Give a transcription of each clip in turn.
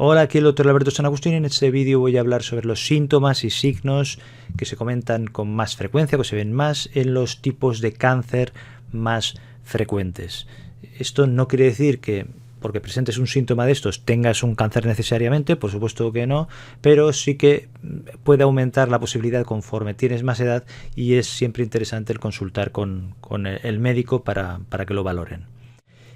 Hola, aquí el doctor Alberto San Agustín. En este vídeo voy a hablar sobre los síntomas y signos que se comentan con más frecuencia, que se ven más en los tipos de cáncer más frecuentes. Esto no quiere decir que porque presentes un síntoma de estos tengas un cáncer necesariamente, por supuesto que no, pero sí que puede aumentar la posibilidad conforme tienes más edad y es siempre interesante el consultar con el médico para que lo valoren.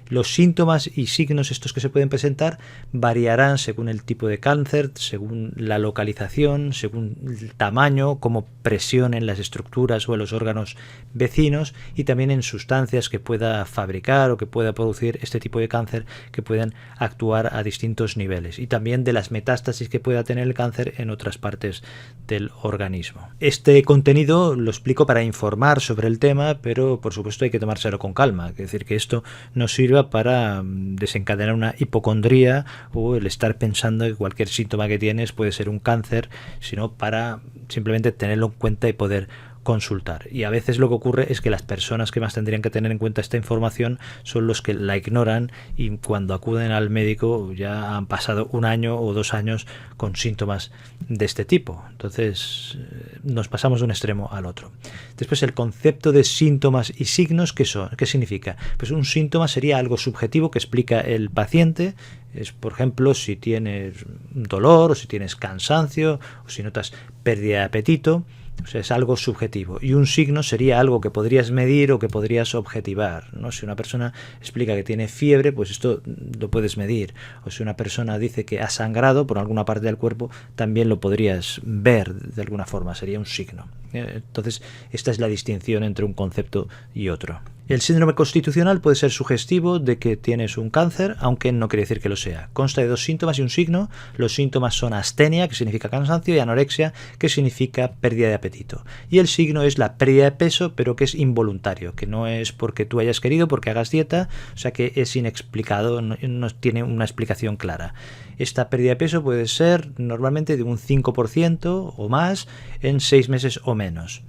Los síntomas y signos estos que se pueden presentar variarán según el tipo de cáncer, según la localización, según el tamaño, como presión en las estructuras o en los órganos vecinos y también en sustancias que pueda fabricar o que pueda producir este tipo de cáncer que puedan actuar a distintos niveles y también de las metástasis que pueda tener el cáncer en otras partes del organismo. Este contenido lo explico para informar sobre el tema, pero por supuesto hay que tomárselo con calma, es decir, que esto no sirve para desencadenar una hipocondría o el estar pensando que cualquier síntoma que tienes puede ser un cáncer, sino para simplemente tenerlo en cuenta y poder consultar. Y a veces lo que ocurre es que las personas que más tendrían que tener en cuenta esta información son los que la ignoran y cuando acuden al médico ya han pasado 1 año o 2 años con síntomas de este tipo. Entonces nos pasamos de un extremo al otro. Después el concepto de síntomas y signos, ¿qué significa? Pues un síntoma sería algo subjetivo que explica el paciente. Es, por ejemplo, si tienes dolor o si tienes cansancio o si notas pérdida de apetito. O sea, es algo subjetivo. Y un signo sería algo que podrías medir o que podrías objetivar, ¿no? Si una persona explica que tiene fiebre, pues esto lo puedes medir. O si una persona dice que ha sangrado por alguna parte del cuerpo, también lo podrías ver de alguna forma. Sería un signo. Entonces, esta es la distinción entre un concepto y otro. El síndrome constitucional puede ser sugestivo de que tienes un cáncer, aunque no quiere decir que lo sea. Consta de 2 síntomas y un signo. Los síntomas son astenia, que significa cansancio, y anorexia, que significa pérdida de apetito. Y el signo es la pérdida de peso, pero que es involuntario, que no es porque tú hayas querido, porque hagas dieta, o sea que es inexplicado, no tiene una explicación clara. Esta pérdida de peso puede ser normalmente de un 5% o más en 6 meses o menos.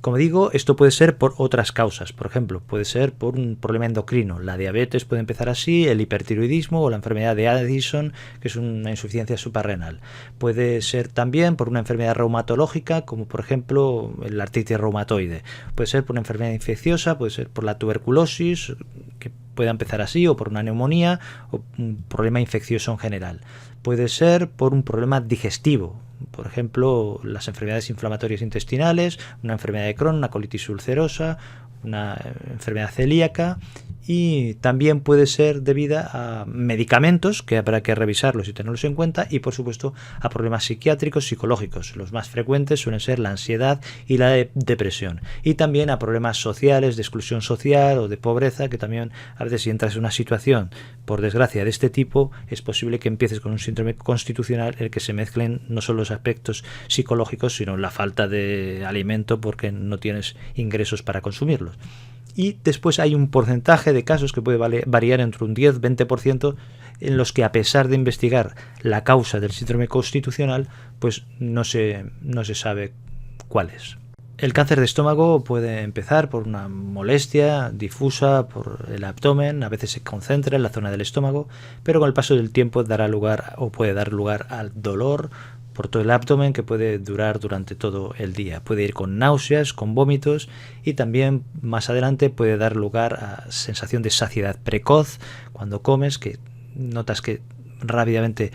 Como digo, esto puede ser por otras causas. Por ejemplo, puede ser por un problema endocrino. La diabetes puede empezar así, el hipertiroidismo o la enfermedad de Addison, que es una insuficiencia suprarrenal. Puede ser también por una enfermedad reumatológica, como por ejemplo la artritis reumatoide. Puede ser por una enfermedad infecciosa, puede ser por la tuberculosis, que pueda empezar así, o por una neumonía o un problema infeccioso en general. Puede ser por un problema digestivo. Por ejemplo, las enfermedades inflamatorias intestinales, una enfermedad de Crohn, una colitis ulcerosa, una enfermedad celíaca, y también puede ser debida a medicamentos, que habrá que revisarlos y tenerlos en cuenta, y por supuesto a problemas psiquiátricos, psicológicos. Los más frecuentes suelen ser la ansiedad y la depresión, y también a problemas sociales, de exclusión social o de pobreza, que también a veces si entras en una situación, por desgracia, de este tipo, es posible que empieces con un síndrome constitucional en el que se mezclen no solo los aspectos psicológicos, sino la falta de alimento porque no tienes ingresos para consumirlos. Y después hay un porcentaje de casos que puede variar entre un 10-20% en los que, a pesar de investigar la causa del síndrome constitucional, pues no se sabe cuál es. El cáncer de estómago puede empezar por una molestia difusa por el abdomen, a veces se concentra en la zona del estómago, pero con el paso del tiempo puede dar lugar al dolor por todo el abdomen, que puede durar durante todo el día. Puede ir con náuseas, con vómitos, y también más adelante puede dar lugar a sensación de saciedad precoz cuando comes, que notas que rápidamente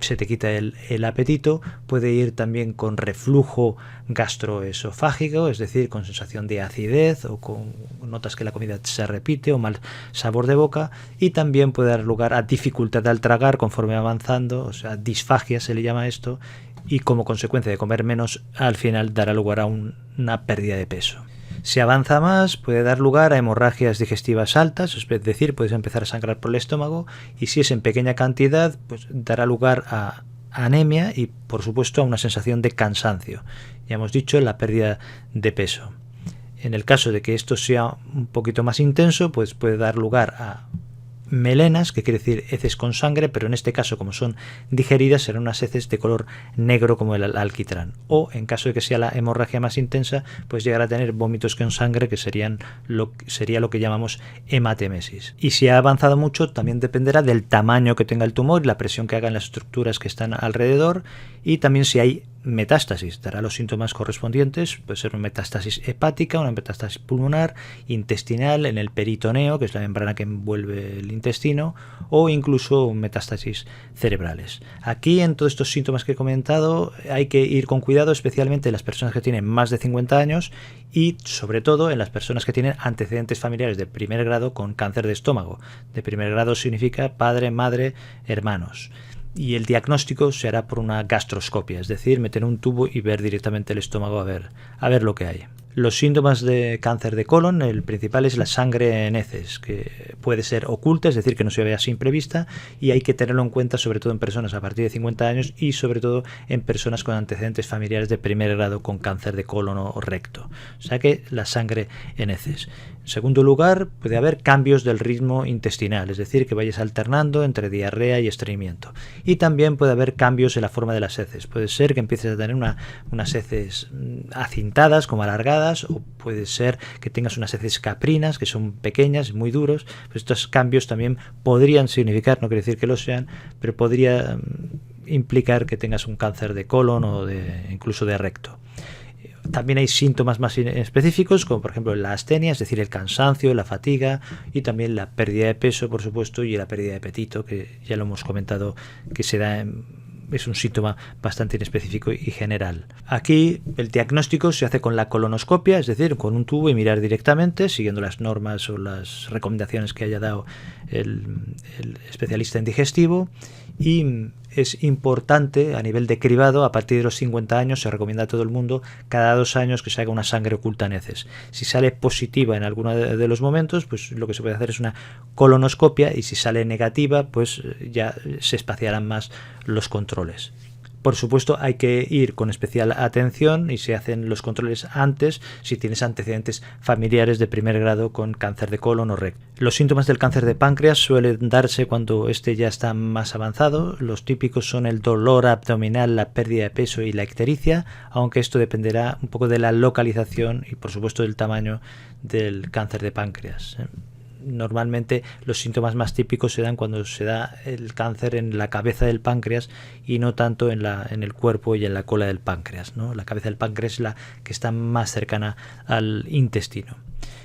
se te quita el apetito. Puede ir también con reflujo gastroesofágico, es decir, con sensación de acidez o con notas que la comida se repite o mal sabor de boca, y también puede dar lugar a dificultad al tragar conforme avanzando, o sea, disfagia se le llama esto, y como consecuencia de comer menos, al final dará lugar a una pérdida de peso. Si avanza más, puede dar lugar a hemorragias digestivas altas, es decir, puedes empezar a sangrar por el estómago, y si es en pequeña cantidad, pues dará lugar a anemia y, por supuesto, a una sensación de cansancio. Ya hemos dicho, la pérdida de peso. En el caso de que esto sea un poquito más intenso, pues puede dar lugar a melenas, que quiere decir heces con sangre, pero en este caso, como son digeridas, serán unas heces de color negro como el alquitrán. O, en caso de que sea la hemorragia más intensa, pues llegar a tener vómitos con sangre, que sería lo que llamamos hematemesis. Y si ha avanzado mucho, también dependerá del tamaño que tenga el tumor y la presión que haga en las estructuras que están alrededor, y también si hay metástasis, dará los síntomas correspondientes. Puede ser una metástasis hepática, una metástasis pulmonar, intestinal, en el peritoneo, que es la membrana que envuelve el intestino, o incluso metástasis cerebrales. Aquí, en todos estos síntomas que he comentado, hay que ir con cuidado, especialmente en las personas que tienen más de 50 años y sobre todo en las personas que tienen antecedentes familiares de primer grado con cáncer de estómago. De primer grado significa padre, madre, hermanos. Y el diagnóstico se hará por una gastroscopia, es decir, meter un tubo y ver directamente el estómago a ver lo que hay. Los síntomas de cáncer de colon, el principal es la sangre en heces, que puede ser oculta, es decir, que no se vea a simple vista, y hay que tenerlo en cuenta sobre todo en personas a partir de 50 años y sobre todo en personas con antecedentes familiares de primer grado con cáncer de colon o recto. O sea que la sangre en heces. En segundo lugar, puede haber cambios del ritmo intestinal, es decir, que vayas alternando entre diarrea y estreñimiento. Y también puede haber cambios en la forma de las heces. Puede ser que empieces a tener unas heces acintadas, como alargadas, o puede ser que tengas unas heces caprinas, que son pequeñas, muy duros. Pues estos cambios también podrían significar, no quiere decir que lo sean, pero podría implicar que tengas un cáncer de colon o incluso de recto. También hay síntomas más específicos, como por ejemplo la astenia, es decir, el cansancio, la fatiga, y también la pérdida de peso, por supuesto, y la pérdida de apetito, que ya lo hemos comentado, que se da es un síntoma bastante inespecífico y general. Aquí el diagnóstico se hace con la colonoscopia, es decir, con un tubo y mirar directamente, siguiendo las normas o las recomendaciones que haya dado el especialista en digestivo. Y es importante a nivel de cribado, a partir de los 50 años se recomienda a todo el mundo cada 2 años que se haga una sangre oculta en heces. Si sale positiva en alguno de los momentos, pues lo que se puede hacer es una colonoscopia, y si sale negativa, pues ya se espaciarán más los controles. Por supuesto, hay que ir con especial atención y se hacen los controles antes si tienes antecedentes familiares de primer grado con cáncer de colon o recto. Los síntomas del cáncer de páncreas suelen darse cuando este ya está más avanzado. Los típicos son el dolor abdominal, la pérdida de peso y la ictericia, aunque esto dependerá un poco de la localización y por supuesto del tamaño del cáncer de páncreas. Normalmente los síntomas más típicos se dan cuando se da el cáncer en la cabeza del páncreas y no tanto en el cuerpo y en la cola del páncreas, ¿no? La cabeza del páncreas es la que está más cercana al intestino.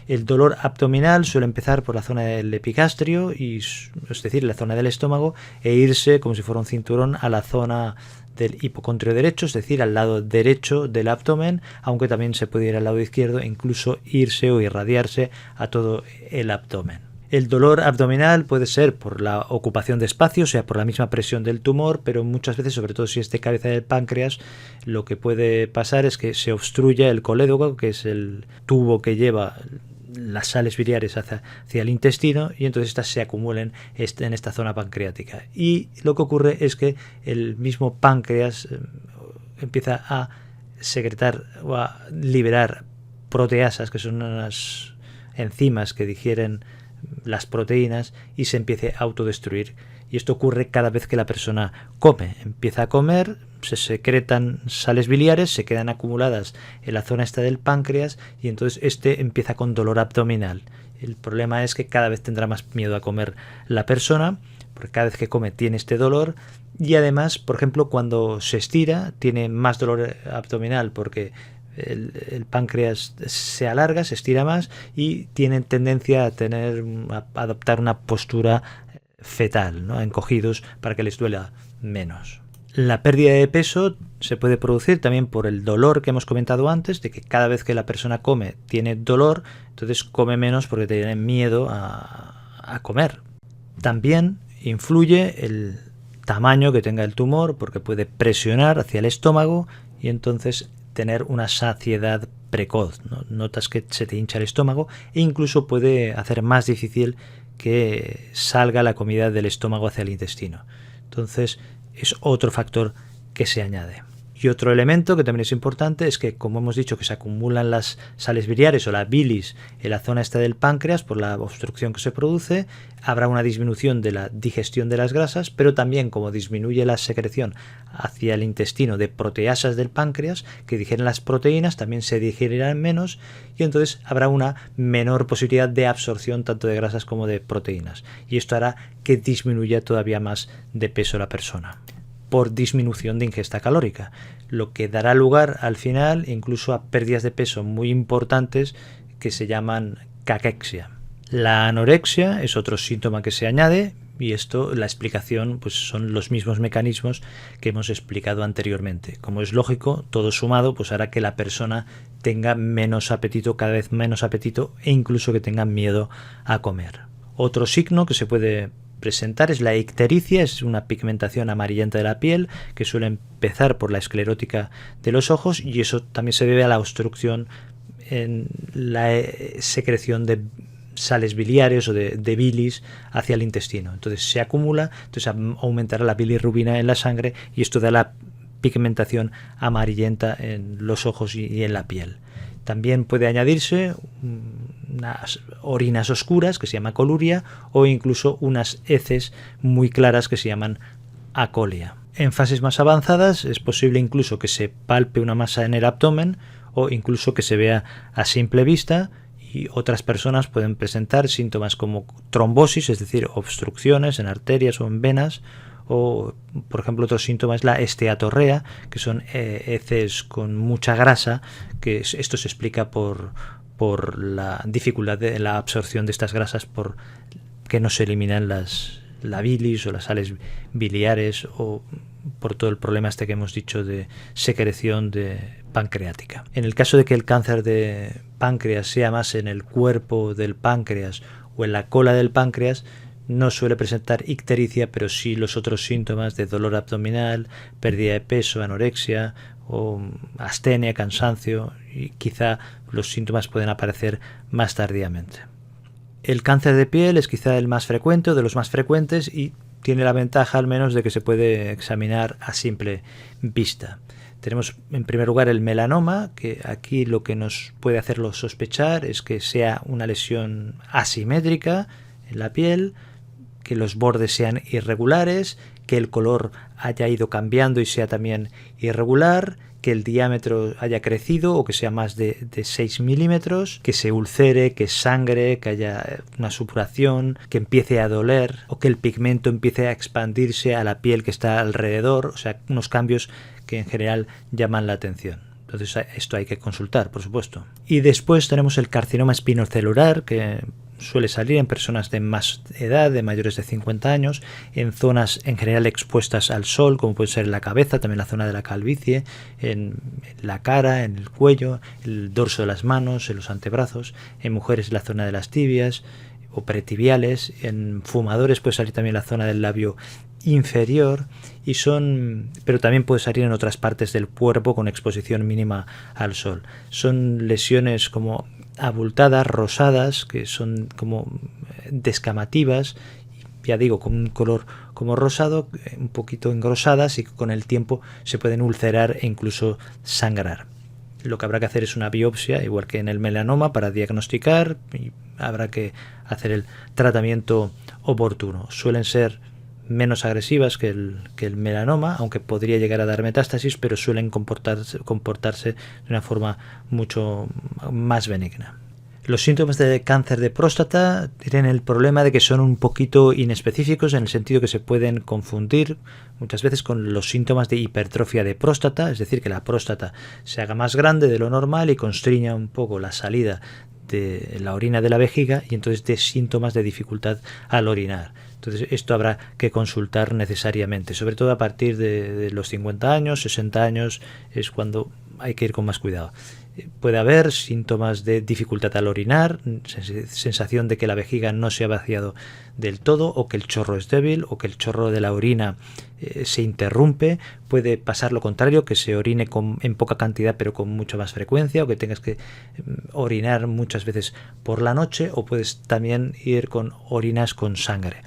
El dolor abdominal suele empezar por la zona del epigastrio, es decir, la zona del estómago, e irse como si fuera un cinturón a la zona del hipocondrio derecho, es decir, al lado derecho del abdomen, aunque también se puede ir al lado izquierdo e incluso irse o irradiarse a todo el abdomen. El dolor abdominal puede ser por la ocupación de espacio, o sea, por la misma presión del tumor, pero muchas veces, sobre todo si es de cabeza del páncreas, lo que puede pasar es que se obstruya el colédoco, que es el tubo que lleva las sales biliares hacia el intestino, y entonces estas se acumulen en esta zona pancreática. Y lo que ocurre es que el mismo páncreas empieza a secretar o a liberar proteasas, que son unas enzimas que digieren las proteínas, y se empiece a autodestruir. Y esto ocurre cada vez que la persona come. Empieza a comer, se secretan sales biliares, se quedan acumuladas en la zona esta del páncreas, y entonces este empieza con dolor abdominal. El problema es que cada vez tendrá más miedo a comer la persona, porque cada vez que come tiene este dolor, y además, por ejemplo, cuando se estira tiene más dolor abdominal porque el páncreas se alarga, se estira más y tiene tendencia a adoptar una postura fetal, ¿no? Encogidos para que les duela menos. La pérdida de peso se puede producir también por el dolor que hemos comentado antes, de que cada vez que la persona come tiene dolor, entonces come menos porque tiene miedo a comer. También influye el tamaño que tenga el tumor, porque puede presionar hacia el estómago y entonces tener una saciedad precoz, ¿no? Notas que se te hincha el estómago e incluso puede hacer más difícil que salga la comida del estómago hacia el intestino. Entonces es otro factor que se añade. Y otro elemento que también es importante es que, como hemos dicho, que se acumulan las sales biliares o la bilis en la zona esta del páncreas por la obstrucción que se produce, habrá una disminución de la digestión de las grasas, pero también como disminuye la secreción hacia el intestino de proteasas del páncreas que digieren las proteínas, también se digerirán menos y entonces habrá una menor posibilidad de absorción tanto de grasas como de proteínas. Y esto hará que disminuya todavía más de peso la persona por disminución de ingesta calórica, lo que dará lugar al final incluso a pérdidas de peso muy importantes que se llaman caquexia. La anorexia es otro síntoma que se añade y esto, la explicación, pues son los mismos mecanismos que hemos explicado anteriormente. Como es lógico, todo sumado pues hará que la persona tenga menos apetito, cada vez menos apetito e incluso que tenga miedo a comer. Otro signo que se puede presentar es la ictericia, es una pigmentación amarillenta de la piel que suele empezar por la esclerótica de los ojos y eso también se debe a la obstrucción en la secreción de sales biliares o de bilis hacia el intestino. Entonces se acumula, entonces aumentará la bilirrubina en la sangre y esto da la pigmentación amarillenta en los ojos y en la piel. También puede añadirse unas orinas oscuras que se llama coluria o incluso unas heces muy claras que se llaman acolia. En fases más avanzadas es posible incluso que se palpe una masa en el abdomen o incluso que se vea a simple vista y otras personas pueden presentar síntomas como trombosis, es decir, obstrucciones en arterias o en venas, o por ejemplo otro síntoma es la esteatorrea, que son heces con mucha grasa, que esto se explica por la dificultad de la absorción de estas grasas, por que no se eliminan la bilis o las sales biliares o por todo el problema este que hemos dicho de secreción de pancreática. En el caso de que el cáncer de páncreas sea más en el cuerpo del páncreas o en la cola del páncreas, no suele presentar ictericia, pero sí los otros síntomas de dolor abdominal, pérdida de peso, anorexia o astenia, cansancio, y quizá los síntomas pueden aparecer más tardíamente. El cáncer de piel es quizá el más frecuente o de los más frecuentes y tiene la ventaja al menos de que se puede examinar a simple vista. Tenemos en primer lugar el melanoma, que aquí lo que nos puede hacerlo sospechar es que sea una lesión asimétrica en la piel, que los bordes sean irregulares, que el color haya ido cambiando y sea también irregular, que el diámetro haya crecido o que sea más de 6 milímetros, que se ulcere, que sangre, que haya una supuración, que empiece a doler o que el pigmento empiece a expandirse a la piel que está alrededor, o sea, unos cambios que en general llaman la atención. Entonces esto hay que consultar, por supuesto. Y después tenemos el carcinoma espinocelular, que suele salir en personas de más edad, de mayores de 50 años, en zonas en general expuestas al sol, como puede ser en la cabeza, también la zona de la calvicie, en la cara, en el cuello, el dorso de las manos, en los antebrazos, en mujeres la zona de las tibias o pretibiales, en fumadores puede salir también la zona del labio inferior pero también puede salir en otras partes del cuerpo con exposición mínima al sol. Son lesiones como abultadas, rosadas, que son como descamativas, ya digo, con un color como rosado, un poquito engrosadas y con el tiempo se pueden ulcerar e incluso sangrar. Lo que habrá que hacer es una biopsia, igual que en el melanoma, para diagnosticar y habrá que hacer el tratamiento oportuno. Suelen ser menos agresivas que el melanoma, aunque podría llegar a dar metástasis, pero suelen comportarse de una forma mucho más benigna. Los síntomas de cáncer de próstata tienen el problema de que son un poquito inespecíficos, en el sentido que se pueden confundir muchas veces con los síntomas de hipertrofia de próstata, es decir, que la próstata se haga más grande de lo normal y constriña un poco la salida de la orina de la vejiga y entonces dé síntomas de dificultad al orinar. Entonces esto habrá que consultar necesariamente, sobre todo a partir de los 50 años, 60 años es cuando hay que ir con más cuidado. Puede haber síntomas de dificultad al orinar, sensación de que la vejiga no se ha vaciado del todo o que el chorro es débil o que el chorro de la orina se interrumpe. Puede pasar lo contrario, que se orine en poca cantidad pero con mucha más frecuencia o que tengas que orinar muchas veces por la noche o puedes también ir con orinas con sangre.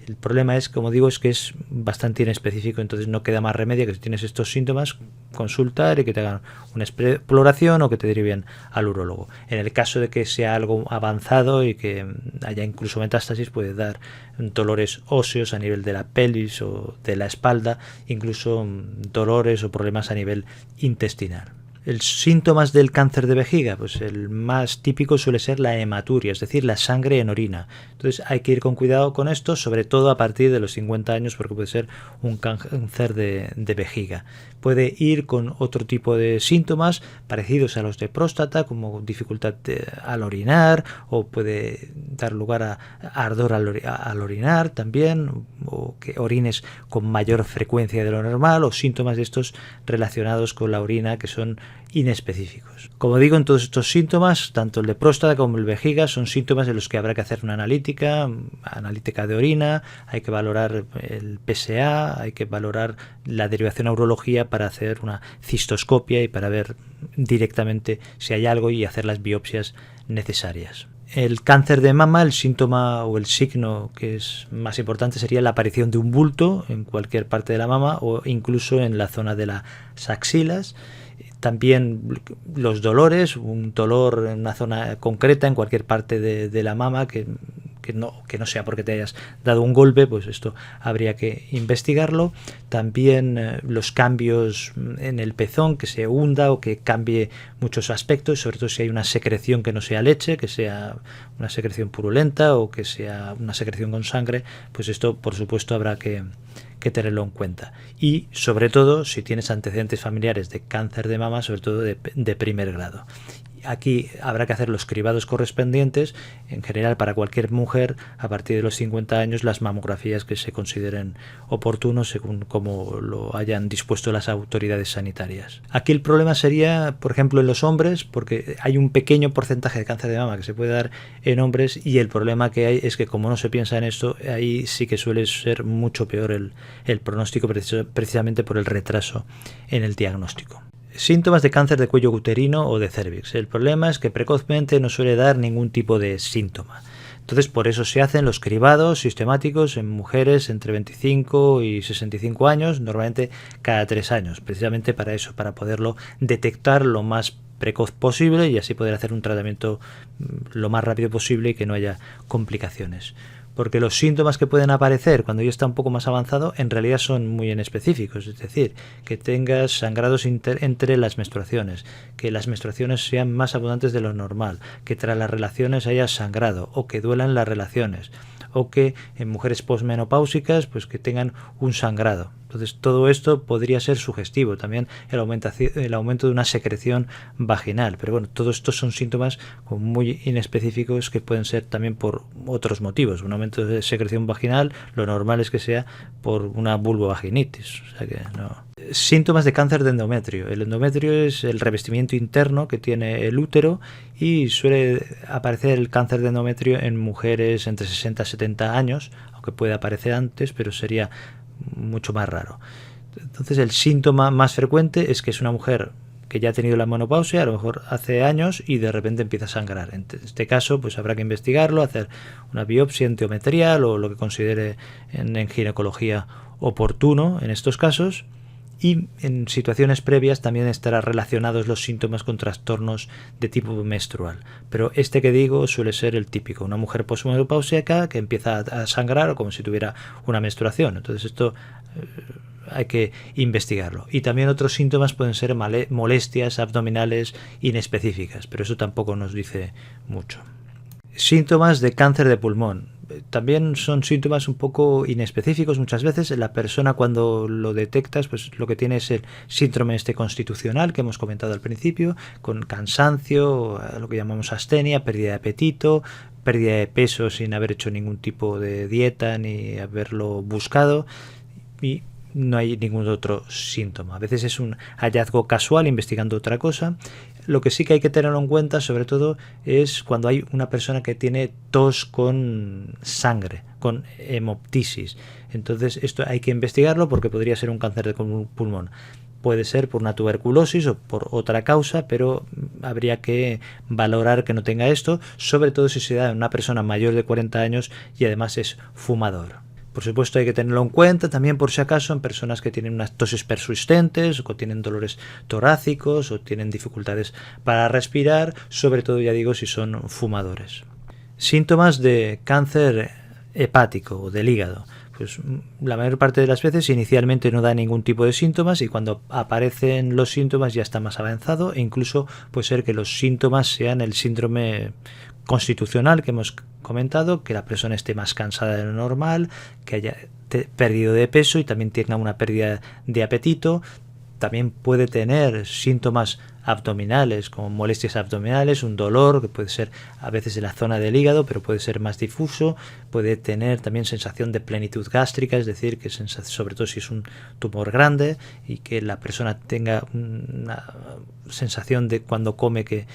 El problema es, como digo, es que es bastante inespecífico, entonces no queda más remedio que si tienes estos síntomas, consultar y que te hagan una exploración o que te deriven al urólogo. En el caso de que sea algo avanzado y que haya incluso metástasis, puede dar dolores óseos a nivel de la pelvis o de la espalda, incluso dolores o problemas a nivel intestinal. El síntomas del cáncer de vejiga, pues el más típico suele ser la hematuria, es decir, la sangre en orina. Entonces hay que ir con cuidado con esto, sobre todo a partir de los 50 años, porque puede ser un cáncer de vejiga. Puede ir con otro tipo de síntomas parecidos a los de próstata, como dificultad al orinar, o puede dar lugar a ardor al orinar también, o que orines con mayor frecuencia de lo normal, o síntomas de estos relacionados con la orina que son inespecíficos. Como digo, en todos estos síntomas, tanto el de próstata como el de vejiga, son síntomas en los que habrá que hacer una analítica de orina, hay que valorar el PSA, hay que valorar la derivación a urología para hacer una cistoscopia y para ver directamente si hay algo y hacer las biopsias necesarias. El cáncer de mama, el síntoma o el signo que es más importante sería la aparición de un bulto en cualquier parte de la mama o incluso en la zona de las axilas. También los dolores, un dolor en una zona concreta, en cualquier parte de la mama, que no sea porque te hayas dado un golpe, pues esto habría que investigarlo. También los cambios en el pezón, que se hunda o que cambie muchos aspectos, sobre todo si hay una secreción que no sea leche, que sea una secreción purulenta o que sea una secreción con sangre, pues esto por supuesto habrá que tenerlo en cuenta. Y sobre todo si tienes antecedentes familiares de cáncer de mama, sobre todo de primer grado. Aquí habrá que hacer los cribados correspondientes, en general para cualquier mujer a partir de los 50 años, las mamografías que se consideren oportunos según como lo hayan dispuesto las autoridades sanitarias. Aquí el problema sería, por ejemplo, en los hombres, porque hay un pequeño porcentaje de cáncer de mama que se puede dar en hombres y el problema que hay es que como no se piensa en esto, ahí sí que suele ser mucho peor el pronóstico precisamente por el retraso en el diagnóstico. Síntomas de cáncer de cuello uterino o de cérvix. El problema es que precozmente no suele dar ningún tipo de síntoma. Entonces, por eso se hacen los cribados sistemáticos en mujeres entre 25 y 65 años, normalmente cada 3 años, precisamente para eso, para poderlo detectar lo más precoz posible y así poder hacer un tratamiento lo más rápido posible y que no haya complicaciones. Porque los síntomas que pueden aparecer cuando ya está un poco más avanzado en realidad son muy inespecíficos, es decir, que tengas sangrados entre las menstruaciones, que las menstruaciones sean más abundantes de lo normal, que tras las relaciones haya sangrado o que duelan las relaciones, o que en mujeres posmenopáusicas pues que tengan un sangrado. Entonces todo esto podría ser sugestivo, también el aumento de una secreción vaginal, pero bueno, todos estos son síntomas muy inespecíficos que pueden ser también por otros motivos. Un aumento de secreción vaginal, lo normal es que sea por una vulvovaginitis, o sea que no. Síntomas de cáncer de endometrio. El endometrio es el revestimiento interno que tiene el útero y suele aparecer el cáncer de endometrio en mujeres entre 60 y 70 años, aunque puede aparecer antes, pero sería mucho más raro. Entonces el síntoma más frecuente es que es una mujer que ya ha tenido la menopausia, a lo mejor hace años, y de repente empieza a sangrar. En este caso, pues habrá que investigarlo, hacer una biopsia endometrial o lo que considere en ginecología oportuno en estos casos. Y en situaciones previas también estarán relacionados los síntomas con trastornos de tipo menstrual. Pero este que digo suele ser el típico, una mujer posmenopáusica que empieza a sangrar o como si tuviera una menstruación. Entonces esto hay que investigarlo. Y también otros síntomas pueden ser molestias abdominales inespecíficas, pero eso tampoco nos dice mucho. Síntomas de cáncer de pulmón. También son síntomas un poco inespecíficos muchas veces. La persona cuando lo detectas, pues lo que tiene es el síndrome constitucional que hemos comentado al principio, con cansancio, lo que llamamos astenia, pérdida de apetito, pérdida de peso sin haber hecho ningún tipo de dieta ni haberlo buscado, y no hay ningún otro síntoma. A veces es un hallazgo casual investigando otra cosa. Lo que sí que hay que tenerlo en cuenta, sobre todo, es cuando hay una persona que tiene tos con sangre, con hemoptisis. Entonces esto hay que investigarlo porque podría ser un cáncer de pulmón. Puede ser por una tuberculosis o por otra causa, pero habría que valorar que no tenga esto, sobre todo si se da en una persona mayor de 40 años y además es fumador. Por supuesto hay que tenerlo en cuenta también por si acaso en personas que tienen unas toses persistentes o tienen dolores torácicos o tienen dificultades para respirar, sobre todo ya digo si son fumadores. Síntomas de cáncer hepático o del hígado. Pues la mayor parte de las veces inicialmente no da ningún tipo de síntomas y cuando aparecen los síntomas ya está más avanzado e incluso puede ser que los síntomas sean el síndrome constitucional que hemos comentado, que la persona esté más cansada de lo normal, que haya perdido de peso y también tenga una pérdida de apetito. También puede tener síntomas abdominales, como molestias abdominales, un dolor que puede ser a veces en la zona del hígado, pero puede ser más difuso. Puede tener también sensación de plenitud gástrica, es decir, que sobre todo si es un tumor grande y que la persona tenga una sensación de cuando come que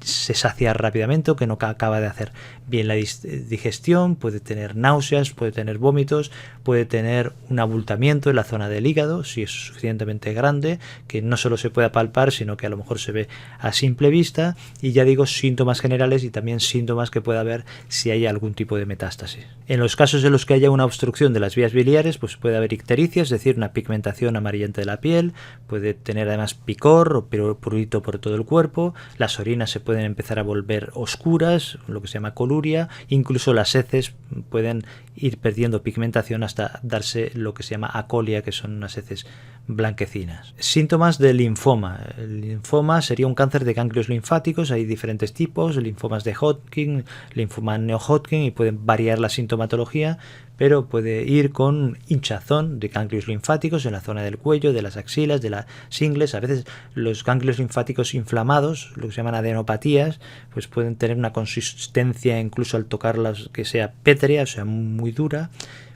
se sacia rápidamente o que no acaba de hacer bien la digestión. Puede tener náuseas, puede tener vómitos, puede tener un abultamiento en la zona del hígado si es suficientemente grande, que no solo se puede palpar sino que a lo mejor se ve a simple vista, y ya digo síntomas generales y también síntomas que pueda haber si hay algún tipo de metástasis. En los casos en los que haya una obstrucción de las vías biliares, pues puede haber ictericia, es decir, una pigmentación amarillenta de la piel, puede tener además picor o prurito por todo el cuerpo, las orinas se pueden empezar a volver oscuras, lo que se llama coluria, incluso las heces pueden ir perdiendo pigmentación hasta darse lo que se llama acolia, que son unas heces blanquecinas. Síntomas del linfoma. El linfoma sería un cáncer de ganglios linfáticos, hay diferentes tipos, linfomas de Hodgkin, linfoma no-Hodgkin, y pueden variar la sintomatología, pero puede ir con hinchazón de ganglios linfáticos en la zona del cuello, de las axilas, de las ingles. A veces los ganglios linfáticos inflamados, lo que se llaman adenopatías, pues pueden tener una consistencia incluso al tocarlas que sea pétrea, o sea muy dura.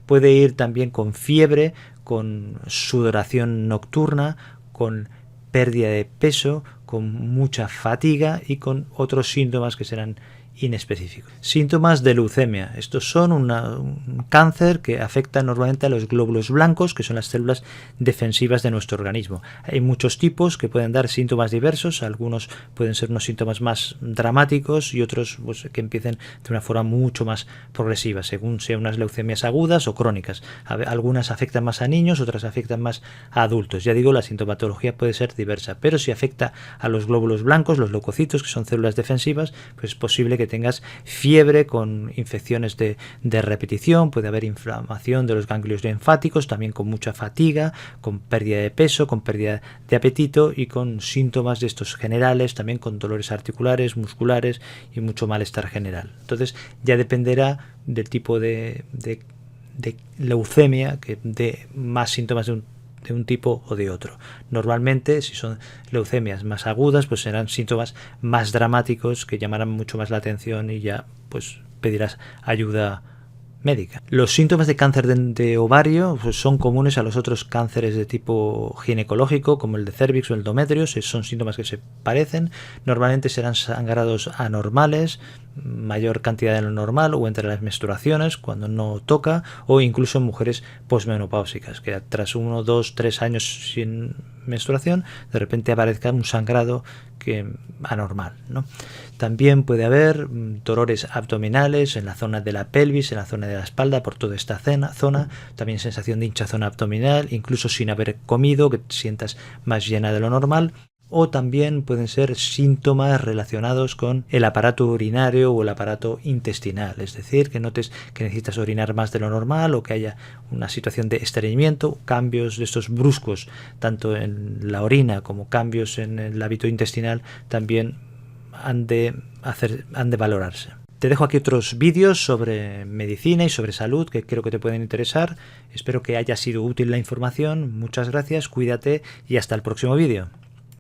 Puede ir también con fiebre, con sudoración nocturna, con pérdida de peso, con mucha fatiga y con otros síntomas que serán inespecíficos. Síntomas de leucemia. Estos son un cáncer que afecta normalmente a los glóbulos blancos, que son las células defensivas de nuestro organismo. Hay muchos tipos que pueden dar síntomas diversos. Algunos pueden ser unos síntomas más dramáticos y otros pues, que empiecen de una forma mucho más progresiva, según sean unas leucemias agudas o crónicas. Algunas afectan más a niños, otras afectan más a adultos. Ya digo, la sintomatología puede ser diversa, pero si afecta a los glóbulos blancos, los leucocitos, que son células defensivas, pues es posible que tengas fiebre con infecciones de repetición, puede haber inflamación de los ganglios linfáticos, también con mucha fatiga, con pérdida de peso, con pérdida de apetito y con síntomas de estos generales, también con dolores articulares, musculares y mucho malestar general. Entonces ya dependerá del tipo de leucemia que dé más síntomas de un tipo o de otro. Normalmente, si son leucemias más agudas, pues serán síntomas más dramáticos que llamarán mucho más la atención y ya pues pedirás ayuda médica. Los síntomas de cáncer de ovario pues, son comunes a los otros cánceres de tipo ginecológico, como el de cervix o el endometrio. Son síntomas que se parecen. Normalmente serán sangrados anormales, mayor cantidad de lo normal o entre las menstruaciones cuando no toca, o incluso en mujeres posmenopáusicas, que tras 1, 2, 3 años sin menstruación, de repente aparezca un sangrado anormal, ¿no? También puede haber dolores abdominales en la zona de la pelvis, en la zona de la espalda, por toda esta zona, también sensación de hinchazón abdominal, incluso sin haber comido, que te sientas más llena de lo normal. O también pueden ser síntomas relacionados con el aparato urinario o el aparato intestinal, es decir, que notes que necesitas orinar más de lo normal o que haya una situación de estreñimiento, cambios de estos bruscos, tanto en la orina como cambios en el hábito intestinal, también han de valorarse. Te dejo aquí otros vídeos sobre medicina y sobre salud que creo que te pueden interesar. Espero que haya sido útil la información. Muchas gracias, cuídate y hasta el próximo vídeo.